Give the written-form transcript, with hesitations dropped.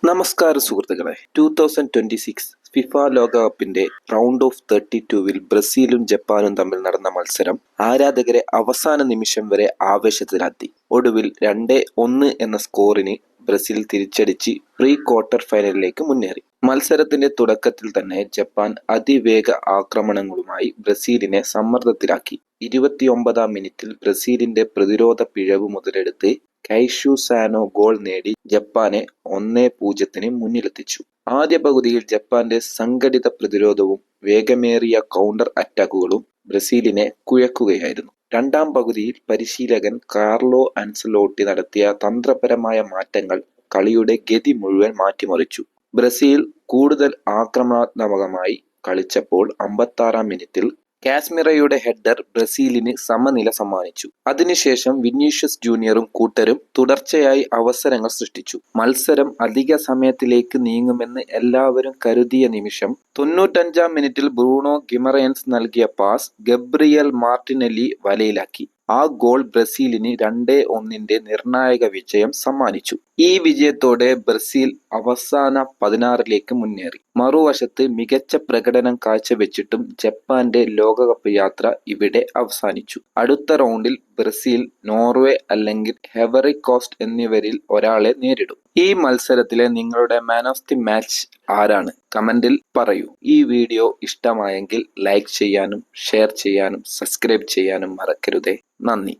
നമസ്കാരം സുഹൃത്തുക്കളെ. 2026 ഫിഫ ലോകകപ്പിന്റെ റൗണ്ട് ഓഫ് 32-വിൽ ബ്രസീലും ജപ്പാനും തമ്മിൽ നടന്ന മത്സരം ആരാധകരെ അവസാന നിമിഷം വരെ ആവേശത്തിലാഴ്ത്തി. ഒടുവിൽ 2-1 എന്ന സ്കോറിന് ബ്രസീൽ തിരിച്ചടിച്ച് പ്രീ ക്വാർട്ടർ ഫൈനലിലേക്ക് മുന്നേറി. മത്സരത്തിന്റെ തുടക്കത്തിൽ തന്നെ ജപ്പാൻ അതിവേഗ ആക്രമണങ്ങളുമായി ബ്രസീലിനെ സമ്മർദ്ദത്തിലാക്കി. 29-ാം മിനിറ്റിൽ ബ്രസീലിന്റെ പ്രതിരോധ പിഴവ് മുതലെടുത്ത് കൈഷു സാനോ ഗോൾ നേടി ജപ്പാനെ 1-0 മുന്നിലെത്തിച്ചു. ആദ്യ പകുതിയിൽ ജപ്പാന്റെ സംഘടിത പ്രതിരോധവും വേഗമേറിയ കൗണ്ടർ അറ്റാക്കുകളും ബ്രസീലിനെ കുഴക്കുകയായിരുന്നു. രണ്ടാം പകുതിയിൽ പരിശീലകൻ കാർലോ അൻസലോട്ടി നടത്തിയ തന്ത്രപരമായ മാറ്റങ്ങൾ കളിയുടെ ഗതി മുഴുവൻ മാറ്റിമറിച്ചു. ബ്രസീൽ കൂടുതൽ ആക്രമണാത്മകമായി കളിച്ചപ്പോൾ 56-ാം മിനിറ്റിൽ കാസ്മിറയുടെ ഹെഡർ ബ്രസീലിന് സമനില സമ്മാനിച്ചു. അതിനുശേഷം വിനീഷ്യസ് ജൂനിയറും കൂട്ടരും തുടർച്ചയായി അവസരങ്ങൾ സൃഷ്ടിച്ചു. മത്സരം അധിക സമയത്തിലേക്ക് നീങ്ങുമെന്ന് എല്ലാവരും കരുതിയ നിമിഷം 95-ാം മിനിറ്റിൽ ബ്രൂണോ ഗിമറയൻസ് നൽകിയ പാസ് ഗബ്രിയൽ മാർട്ടിനെല്ലി വലയിലാക്കി. ആ ഗോൾ ബ്രസീലിന് 2-1 നിർണായക വിജയം സമ്മാനിച്ചു. ഈ വിജയത്തോടെ ബ്രസീൽ അവസാന 16-ലേക്ക് മുന്നേറി. മറുവശത്ത് മികച്ച പ്രകടനം കാഴ്ചവെച്ചിട്ടും ജപ്പാന്റെ ലോകകപ്പ് യാത്ര ഇവിടെ അവസാനിച്ചു. അടുത്ത റൗണ്ടിൽ ബ്രസീൽ നോർവേ അല്ലെങ്കിൽ ഐവറി കോസ്റ്റ് എന്നിവരിൽ ഒരാളെ നേരിടും. ഈ മത്സരത്തിലെ നിങ്ങളുടെ മാൻ ഓഫ് ദി മാച്ച് ആരാണ്? കമന്റിൽ പറയൂ. ഈ വീഡിയോ ഇഷ്ടമായെങ്കിൽ ലൈക്ക് ചെയ്യാനും ഷെയർ ചെയ്യാനും സബ്സ്ക്രൈബ് ചെയ്യാനും മറക്കരുതേ. നന്ദി.